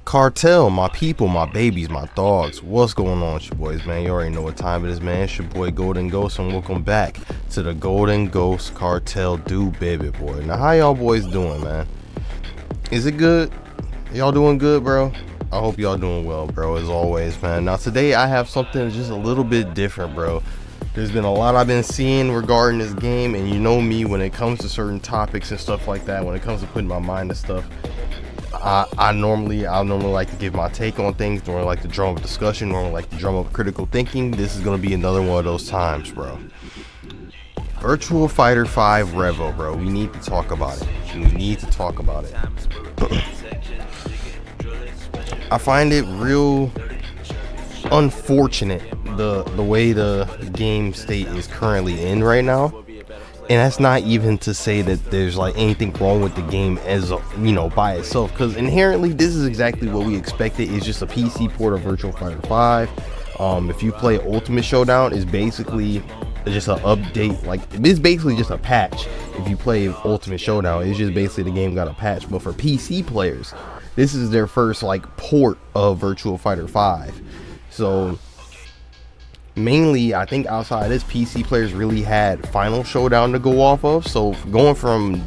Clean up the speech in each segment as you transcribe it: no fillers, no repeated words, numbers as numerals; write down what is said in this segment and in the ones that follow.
Cartel, my people, my babies, my dogs. What's going on, your boys, man? You already know what time it is, man. It's your boy Golden Ghost, and welcome back to the Golden Ghost Cartel Do Baby Boy. Now, how y'all boys doing, man? Is it good? Y'all doing good, bro? I hope y'all doing well, bro, as always, man. Now, today I have something just a little bit different, bro. There's been a lot I've been seeing regarding this game, and you know me, when it comes to certain topics and stuff like that, when it comes to putting my mind to stuff, I normally like to give my take on things, normally like to drum up discussion, normally like to drum up critical thinking. This is gonna be another one of those times, bro. Virtua Fighter 5 REVO, bro. We need to talk about it. We need to talk about it. I find it real unfortunate the way the game state is currently in right now. And that's not even to say that there's like anything wrong with the game as you know, by itself, because inherently this is exactly what we expected. It's just a PC port of Virtua Fighter 5. If you play Ultimate Showdown, it's basically just an update. Like, it's basically just a patch. If you play Ultimate Showdown, it's just basically the game got a patch. But for PC players, this is their first like port of Virtua Fighter 5. So mainly, I think outside of this, PC players really had Final Showdown to go off of. So going from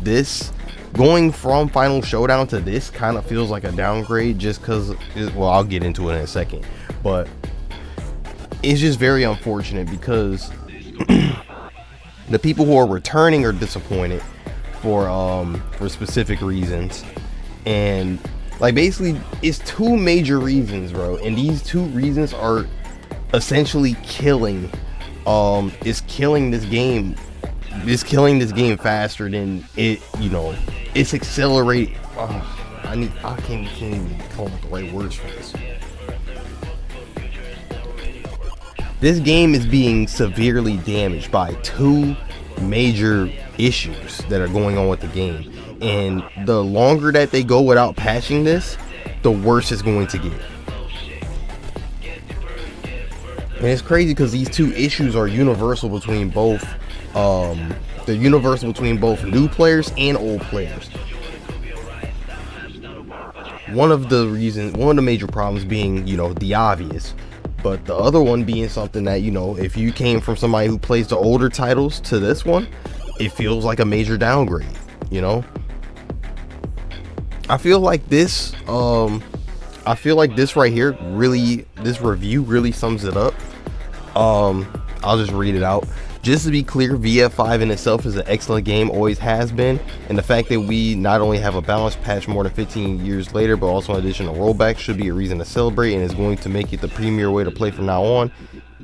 Final Showdown to this kind of feels like a downgrade, just because, well, I'll get into it in a second, but it's just very unfortunate because the people who are returning are disappointed for specific reasons. And like, basically it's two major reasons, bro, and these two reasons are essentially killing this game faster than it, you know, it's accelerating. I can't even come up with the right words for this. This game is being severely damaged by two major issues that are going on with the game, and the longer that they go without patching this, the worse it's going to get. And it's crazy because these two issues are universal between both new players and old players. One of the major problems being, you know, the obvious, but the other one being something that, you know, if you came from somebody who plays the older titles to this one, it feels like a major downgrade, you know. I feel like this right here, really, this review really sums it up. I'll just read it out. Just to be clear, VF5 in itself is an excellent game, always has been, and the fact that we not only have a balanced patch more than 15 years later, but also an additional rollback should be a reason to celebrate, and is going to make it the premier way to play from now on,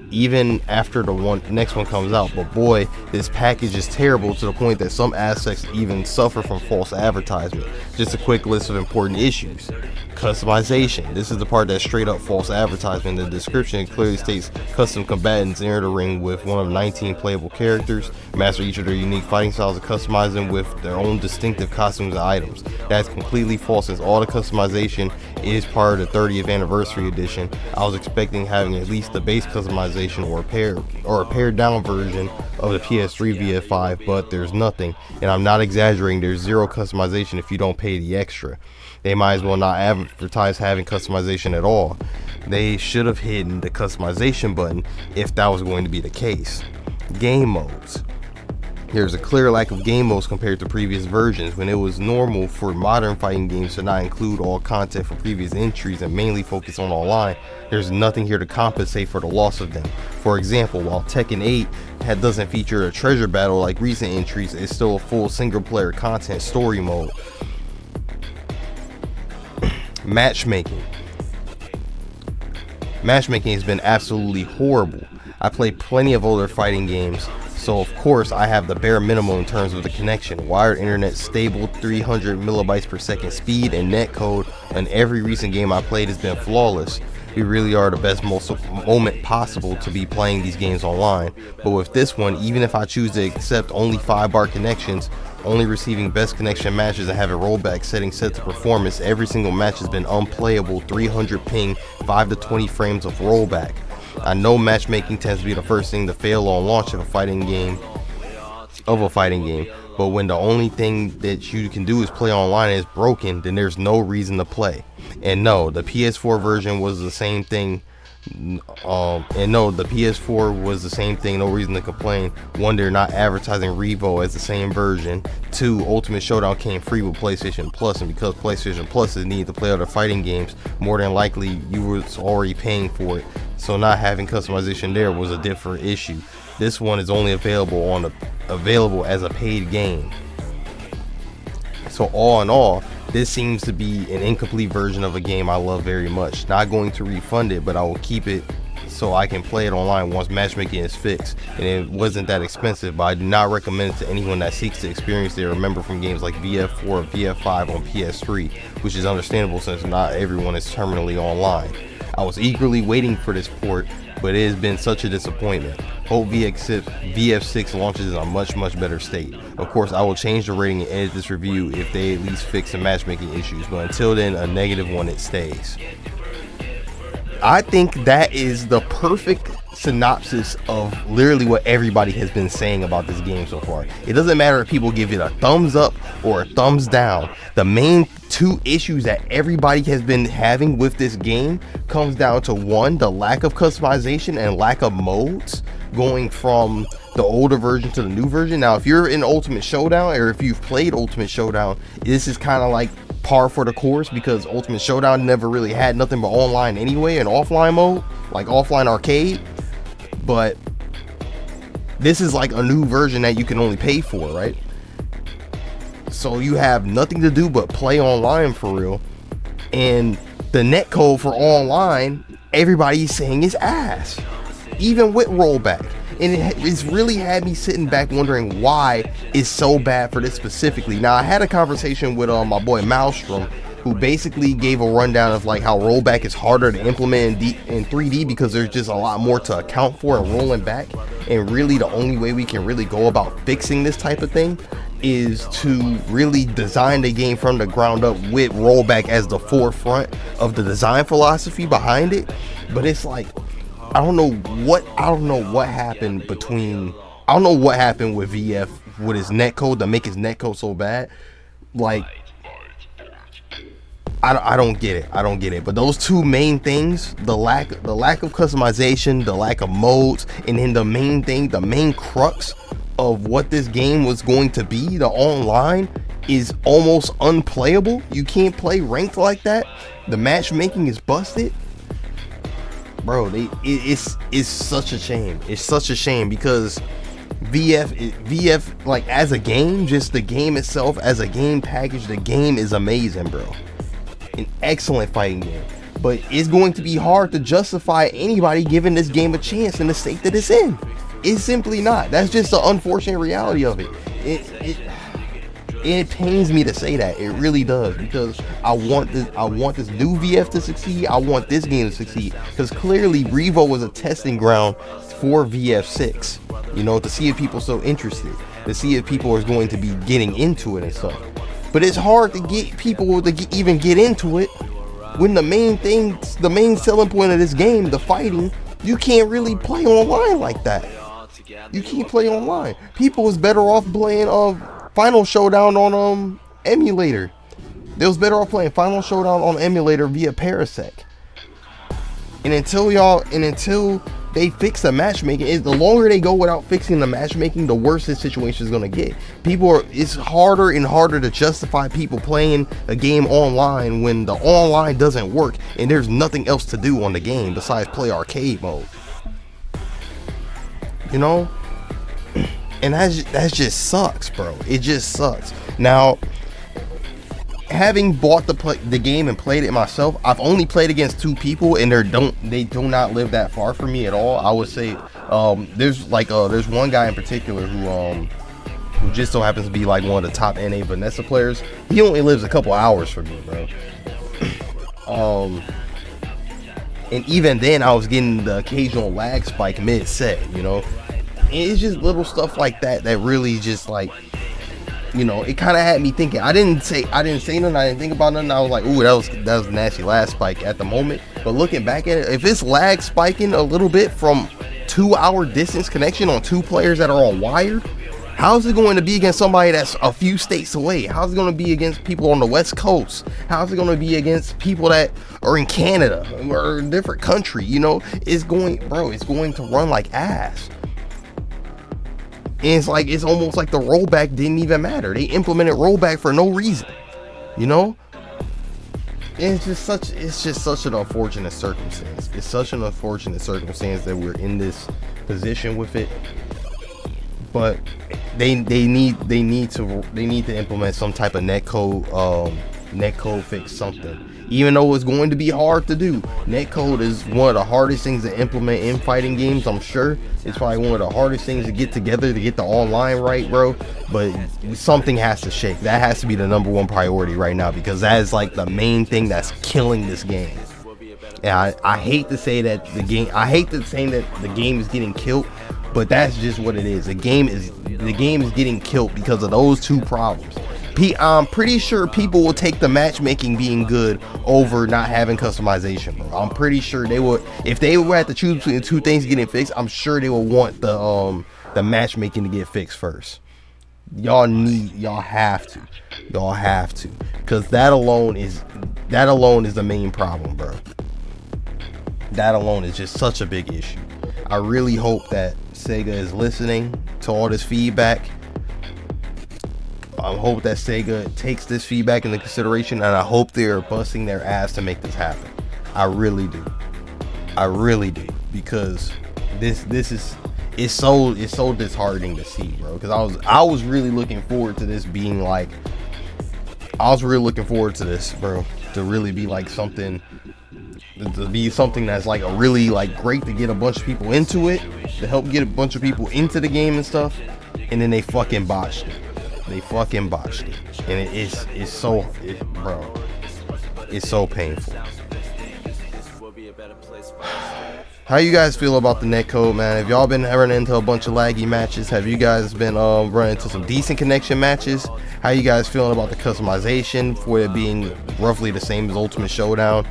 even after the next one comes out. But boy, this package is terrible to the point that some aspects even suffer from false advertisement. Just a quick list of important issues. Customization. This is the part that's straight up false advertisement. The description clearly states custom combatants enter the ring with one of 19 playable characters, master each of their unique fighting styles, and customize them with their own distinctive costumes and items. That's completely false, since all the customization is part of the 30th anniversary edition. I was expecting having at least the base customization or a pared down version of the PS3 VF5, but there's nothing, and I'm not exaggerating. There's zero customization if you don't pay the extra. They might as well not advertise having customization at all. They should have hidden the customization button if that was going to be the case. Game modes. There's a clear lack of game modes compared to previous versions, when it was normal for modern fighting games to not include all content from previous entries and mainly focus on online. There's nothing here to compensate for the loss of them. For example, while Tekken 8 doesn't feature a treasure battle like recent entries, it's still a full single player content story mode. Matchmaking has been absolutely horrible. I play plenty of older fighting games, so of course I have the bare minimum in terms of the connection. Wired internet, stable 300 megabytes per second speed, and netcode, and every recent game I played has been flawless. We really are the best moment possible to be playing these games online. But with this one, even if I choose to accept only 5-bar connections, only receiving best connection matches and have a rollback setting set to performance, every single match has been unplayable, 300 ping, 5 to 20 frames of rollback. I know matchmaking tends to be the first thing to fail on launch of a fighting game, But when the only thing that you can do is play online and it's broken, then there's no reason to play. And no, the PS4 version was the same thing. And no, the PS4 was the same thing. No reason to complain. One, they're not advertising REVO as the same version. Two, Ultimate Showdown came free with PlayStation Plus, and because PlayStation Plus is needed to play other fighting games, more than likely you was already paying for it. So not having customization there was a different issue. This one is only available as a paid game. So all in all, this seems to be an incomplete version of a game I love very much. Not going to refund it, but I will keep it so I can play it online once matchmaking is fixed. And it wasn't that expensive, but I do not recommend it to anyone that seeks to experience they remember from games like VF4 or VF5 on PS3, which is understandable since not everyone is terminally online. I was eagerly waiting for this port, but it has been such a disappointment. Hope VF6 launches in a much better state. Of course, I will change the rating and edit this review if they at least fix some matchmaking issues, but until then, a negative one it stays. I think that is the perfect synopsis of literally what everybody has been saying about this game so far. It doesn't matter if people give it a thumbs up or a thumbs down. The main two issues that everybody has been having with this game comes down to one, the lack of customization and lack of modes going from the older version to the new version. Now, if you're in Ultimate Showdown or if you've played Ultimate Showdown, this is kind of like par for the course because Ultimate Showdown never really had nothing but online anyway and offline mode, like offline arcade. But this is like a new version that you can only pay for, right? So you have nothing to do but play online for real. And the netcode for online, everybody's saying is ass, even with rollback. And it's really had me sitting back wondering why it's so bad for this specifically. Now, I had a conversation with my boy Maelstrom, who basically gave a rundown of like how rollback is harder to implement in 3D because there's just a lot more to account for and rolling back. And really the only way we can really go about fixing this type of thing is to really design the game from the ground up with rollback as the forefront of the design philosophy behind it. But it's like, I don't know what happened with VF with his netcode to make his netcode so bad. Like, I don't get it. But those two main things, the lack of customization, the lack of modes, and then the main crux of what this game was going to be, the online, is almost unplayable. You can't play ranked like that. The matchmaking is busted. Bro, it's such a shame. It's such a shame because VF like as a game, just the game itself as a game package, the game is amazing, bro. An excellent fighting game, but it's going to be hard to justify anybody giving this game a chance in the state that it's in. It's simply not. That's just the unfortunate reality of it. It pains me to say that. It really does, because I want this new VF to succeed. I want this game to succeed, because clearly REVO was a testing ground for VF6, you know, to see if people are so interested, to see if people are going to be getting into it and stuff. But it's hard to get people to even get into it when the main selling point of this game, the fighting, you can't really play online like that. You can't play online. People is better off playing Final Showdown on emulator. They was better off playing Final Showdown on emulator via Parasec. And until they fix the matchmaking, the longer they go without fixing the matchmaking, the worse this situation is gonna get. It's harder and harder to justify people playing a game online when the online doesn't work and there's nothing else to do on the game besides play arcade mode. You know? And that just sucks, bro. It just sucks. Now, having bought the game and played it myself, I've only played against two people, and they do not live that far from me at all. I would say there's one guy in particular who just so happens to be like one of the top NA Vanessa players. He only lives a couple hours from me, bro. And even then, I was getting the occasional lag spike mid set, you know. And it's just little stuff like that really just like, you know, it kind of had me thinking. I didn't say nothing. I didn't think about nothing. I was like, ooh, that was a nasty lag spike at the moment. But looking back at it, if it's lag spiking a little bit from 2 hour distance connection on two players that are on wired, How's it going to be against somebody that's a few states away? How's it going to be against people on the West Coast? How's it going to be against people that are in Canada or a different country? You know, it's going to run like ass. And it's almost like the rollback didn't even matter. They implemented rollback for no reason. You know? And it's just such an unfortunate circumstance. It's such an unfortunate circumstance that we're in this position with it. But they need to implement some type of netcode fix, something. Even though it's going to be hard to do, netcode is one of the hardest things to implement in fighting games. I'm sure it's probably one of the hardest things to get together to get the online right, bro. But something has to shake. That has to be the #1 priority right now, because that is like the main thing that's killing this game. And I hate to say that the game is getting killed, but that's just what it is. The game is getting killed because of those two problems. I'm pretty sure people will take the matchmaking being good over not having customization, bro. I'm pretty sure they would, if they were at to choose between the two things getting fixed. I'm sure they will want the matchmaking to get fixed first. Y'all have to, because that alone is the main problem, bro. That alone is just such a big issue. I really hope that Sega is listening to all this feedback. I hope that Sega takes this feedback into consideration, and I hope they're busting their ass to make this happen. I really do, because it's so disheartening to see, bro. Because I was really looking forward to this being like, bro, to really be like something. To be something that's like a really like great, to get a bunch of people into it, to help get a bunch of people into the game and stuff, and then they fucking botched it. And it's so painful. How you guys feel about the netcode, man? Have y'all been running into a bunch of laggy matches? Have you guys been running into some decent connection matches? How you guys feeling about the customization for it being roughly the same as Ultimate Showdown?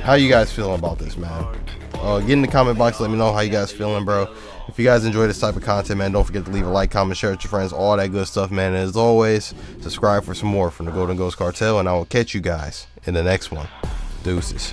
How you guys feeling about this, man? Get in the comment box, let me know how you guys feeling, bro. If you guys enjoy this type of content, man, don't forget to leave a like, comment, share with your friends, all that good stuff, man. And as always, subscribe for some more from the Golden Ghost Cartel, and I will catch you guys in the next one. Deuces.